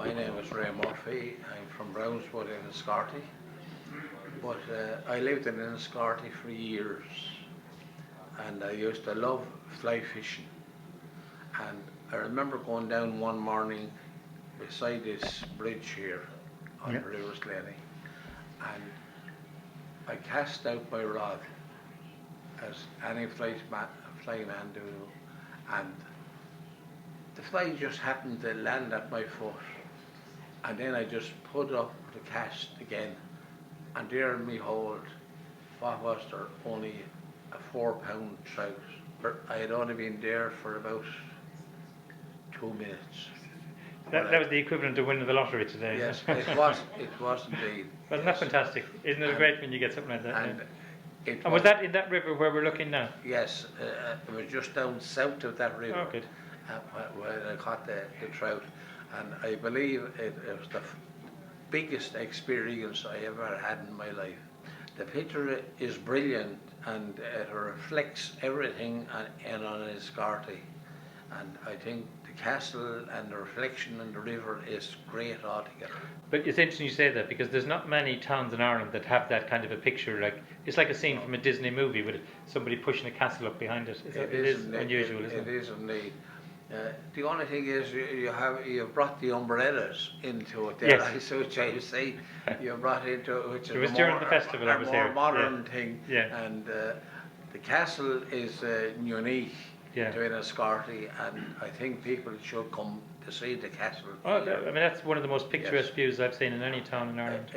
My name is Ray Murphy. I'm from Brownswood in Enniscorthy. But I lived in Enniscorthy for years, and I used to love fly fishing. And I remember going down one morning beside this bridge here on the River Slaney, and I cast out my rod as any flyman do, and the fly just happened to land at my foot, and then I just put up the cast again, and there in me hold, what was there, only a 4 pound trout. I had only been there for about 2 minutes. That was the equivalent of winning the lottery today. Yes, it was indeed. Wasn't that fantastic? Isn't it great when you get something like that? And, and was that in that river where we're looking now? Yes, it was just down south of that river. Oh, good. Where I caught the trout, and I believe it was the biggest experience I ever had in my life. The picture is brilliant, and it reflects everything on Enniscorthy, and I think the castle and the reflection in the river is great altogether. But it's interesting you say that, because there's not many towns in Ireland that have that kind of a picture. Like, it's like a scene from a Disney movie with somebody pushing a castle up behind it. It is unusual, isn't it? It is indeed. The only thing is you brought the umbrellas into it there. Yes. So which I say you brought into it, which it is was during the festival. I was more here. modern thing. Yeah. And the castle is unique to Enniscorthy, and I think people should come to see the castle. Oh, I mean, that's one of the most picturesque views I've seen in any town in Ireland.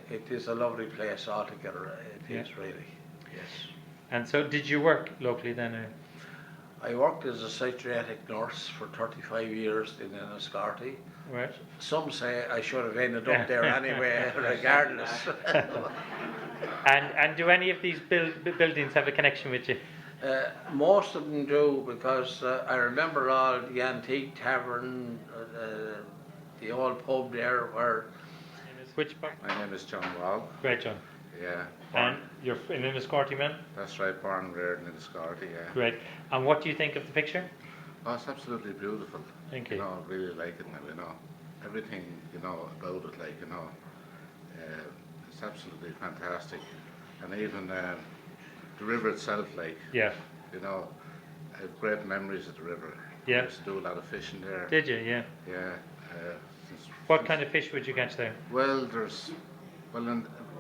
It is a lovely place altogether. It is really. Yes. And so, did you work locally then? I worked as a psychiatric nurse for 35 years in Enniscorthy. Right. Some say I should have ended up there anyway, regardless. And do any of these buildings have a connection with you? Most of them do, because I remember all the antique tavern, the old pub there where... Which pub? My name is John Wall. Great, John. Yeah. And you're in Enniscorthy, man? That's right, born and reared in Enniscorthy, yeah. Great. And what do you think of the picture? Oh, it's absolutely beautiful. Thank you. You know, I really like it now, you know. Everything, you know, about it, like, you know, it's absolutely fantastic. And even the river itself, like, you know, I have great memories of the river. Yeah. I used to do a lot of fishing there. Did you? Yeah. Yeah. What kind of fish would you catch there? Well,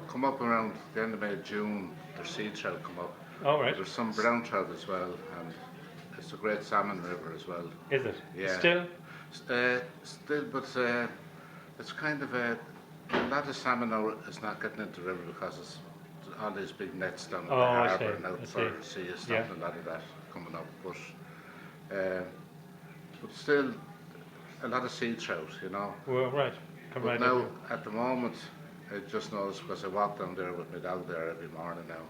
come up around the end of May, June, there's sea trout come up. Oh, right. There's some brown trout as well, and it's a great salmon river as well. Is it? Yeah. Still, but it's kind of a lot of salmon now is not getting into the river because it's all these big nets down in the harbour and out for the sea is stopping a lot of that coming up. But still, a lot of sea trout, you know. Well, right. But now, at the moment, I just noticed, because I walk down there with my dog there every morning now,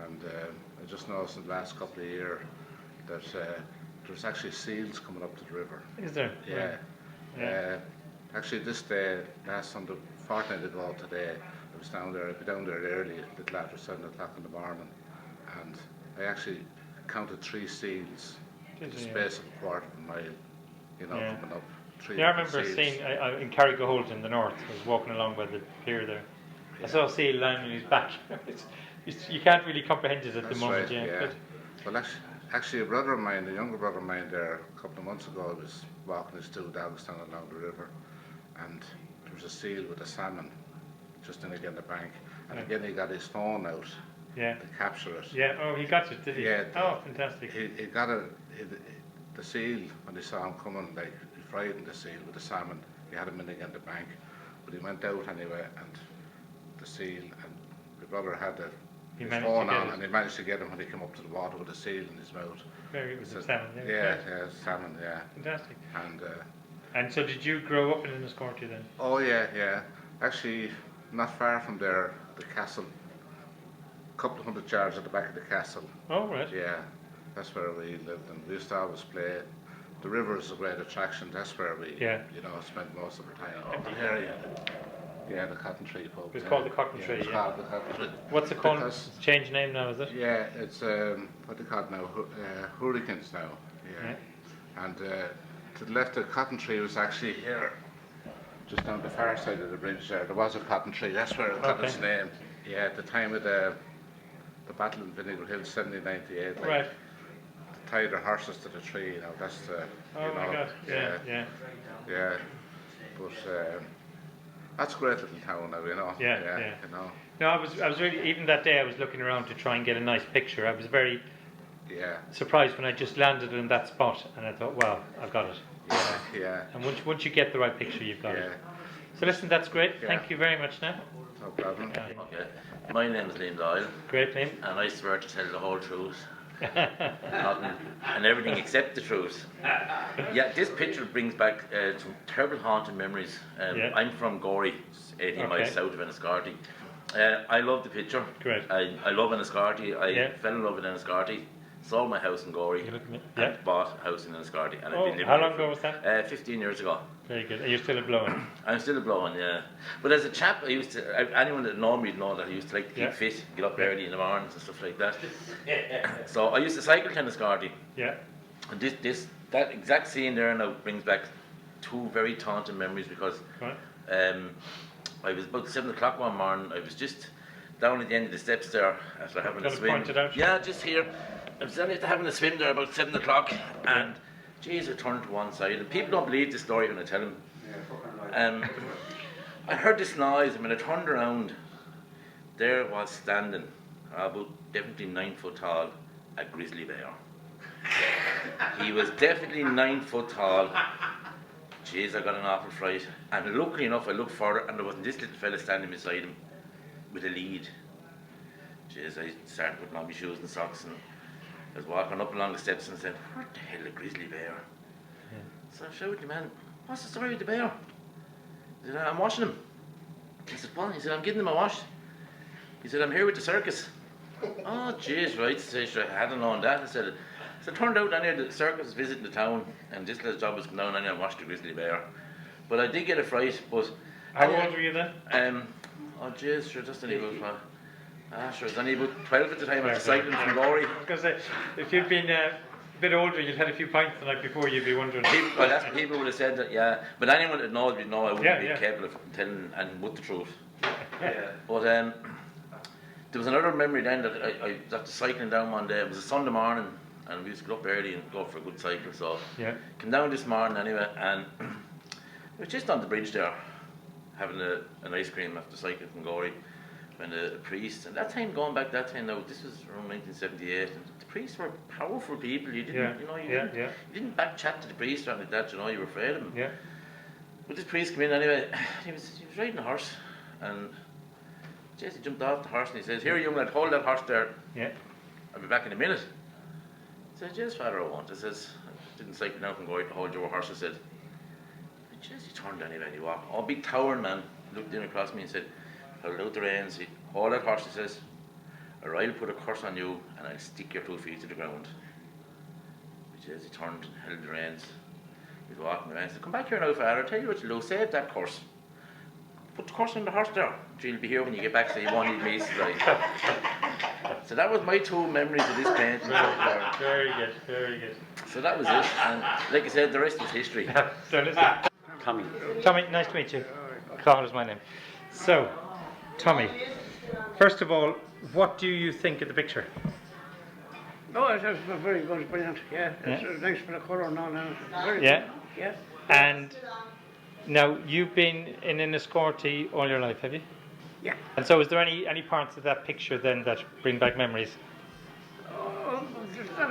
and I just noticed in the last couple of years that there's actually seals coming up to the river. Is there? Yeah. Right. Actually, this day, last Sunday, fortnight ago today, I was down there. I'd be down there early, a little after 7 o'clock in the morning, and I actually counted 3 seals in the space of a quarter of a mile, you know, coming up. Yeah, I remember seeing in Carrigaholt in the north. I was walking along by the pier there. I saw a seal lying on his back. You can't really comprehend it at the moment. Right, yeah. Well, actually, a brother of mine, a younger brother of mine, there a couple of months ago, was walking his 2 dogs down along the river, and there was a seal with a salmon just in again the bank, and again he got his phone out to capture it. Yeah. Oh, he got it, did he? Yeah. Oh, fantastic. He got the seal when he saw him coming, like. Frightened the seal with the salmon. He had him in again the bank, but he went out anyway, and the seal, and my brother had his phone on, and he managed to get him when he came up to the water with the seal in his mouth. Very good. Salmon. Yeah, salmon. Yeah. Fantastic. And so, did you grow up in Enniscorthy then? Oh yeah. Actually, not far from there, the castle. A couple of 100 yards at the back of the castle. Oh right. Yeah, that's where we lived, and we used to always play. The river is a great attraction. That's where we, you know, spend most of the time. Up the area. Yeah, the Cotton Tree pub. It's called the Cotton Tree. It's called the Cotton Tree. What's it called? It's changed name now, is it? Yeah, it's what they call it now, Hurricanes now. Yeah. And to the left of the Cotton Tree was actually here, just down the far side of the bridge there was a cotton tree. That's where it got its name. Yeah, at the time of the battle in Vinegar Hill, 1798. Like, Right. they tied their horses to the tree. You know, that's the. Oh my God. Yeah. Yeah. But that's a great little town now, you know. Yeah. You know. No, I was really, even that day I was looking around to try and get a nice picture. I was very surprised when I just landed in that spot, and I thought, wow, I've got it. Yeah. And once you get the right picture, you've got it. So listen, that's great. Thank you very much now. No problem. Okay. My name is Liam Doyle. Great name. And I swear to tell the whole truth. Nothing, and everything except the truth. Yeah, this picture brings back some terrible haunting memories. I'm from Gorey, 18 miles south of Enniscorthy. I love the picture. Great. I love Enniscorthy. I fell in love with Enniscorthy. Sold my house in Gorey and bought a house in Enniscorthy. And I've been living how long ago was that? 15 years ago. Very good. And you're still a blowing? I'm still a blowing, yeah. But as a chap, anyone that know me would know that I used to like to keep fit, get up early in the mornings and stuff like that. So I used to cycle to Enniscorthy. Yeah. And that exact scene there now brings back two very taunting memories because I was about 7 o'clock one morning. I was just down at the end of the steps there after having a swim. Pointed out? Yeah, just here. I was only after having a swim there about 7 o'clock, and geez, I turned to one side, and people don't believe the story when I tell them. I heard this noise, and when I turned around, there was standing, about definitely 9 foot tall, a grizzly bear. He was definitely 9 foot tall. Jeez, I got an awful fright. And luckily enough, I looked further, and there was this little fella standing beside him with a lead. Jeez, I started putting on my shoes and socks, and I was walking up along the steps and said, "What the hell, a grizzly bear?" So I shouted to the man, "What's the story with the bear?" He said, "I'm washing him." I said, "What?" He said, "I'm giving him a wash." He said, "I'm here with the circus." Oh, jeez, right. So I hadn't known that. I said, so it turned out the circus was visiting the town, and this little job was come down and watch the grizzly bear. But I did get a fright. But how old were you then? Oh, jeez, sure, just only about. Sure, I was only about 12 at the time. I was cycling from Gorey. I was going to say, if you'd been a bit older, you'd had a few pints the night before, you'd be wondering. People would have said that, yeah. But anyone that knows would know I wouldn't be capable of telling and with the truth. But there was another memory then that I was after cycling down one day. It was a Sunday morning, and we used to get up early and go for a good cycle. So came down this morning anyway, and we was just on the bridge there, having an ice cream after cycling from Gorey. And a priest, and going back that time now, this was around 1978, and the priests were powerful people. You didn't, you didn't back chat to the priest or anything like that. You were afraid of him. Yeah. But this priest came in anyway. He was riding a horse, and he jumped off the horse and he says, "Here, young lad, hold that horse there. Yeah. I'll be back in a minute." I said, "Yes, Father, I won't." I says, "I didn't cycle down from going to hold your horse." I said, "He turned anyway and he walked. Oh, big towering man looked in across me and said, held out the reins, hold that horse," he says, "or I'll put a curse on you and I'll stick your 2 feet to the ground." Which is, he turned and held the reins. He was walking around and said, "Come back here now, Father, I'll tell you what you'll do, save that curse. Put the curse on the horse there. She'll be here when you get back, so you won't need me." So that was my 2 memories of this painting. Very good, very good. So that was it, and like I said, the rest is history. So listen. Tommy, nice to meet you. Carl is my name. So, Tommy, first of all, what do you think of the picture? Oh, it's very good, brilliant. Yeah, it's nice for the colour and all that. Very good. Yeah. And now you've been in Enniscorthy all your life, have you? Yeah. And so, is there any parts of that picture then that bring back memories? Oh, there's a lot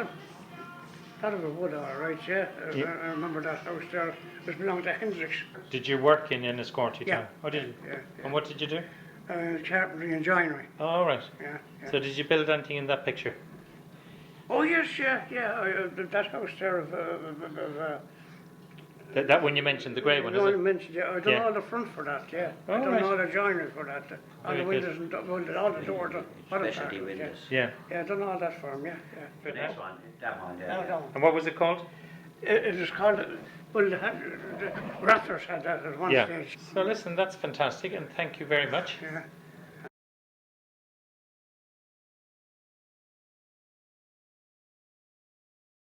of it would, all right. Yeah. I remember that house there. It belonged to Hendricks. Did you work in Enniscorthy town? Oh, did you? Yeah. And what did you do? Carpentry and joinery. Oh, all right. Yeah. So did you build anything in that picture? Oh yes, yeah. That house there that one you mentioned, the grey one, is it? I done all the front for that, yeah. I done all the joinery for that. All the windows and all the doors. Specialty windows. Yeah, I done all that for him, yeah. The next one, that one there. And what was it called? It is called, well, the Raptors had that at one stage. So listen, that's fantastic, and thank you very much. Yeah.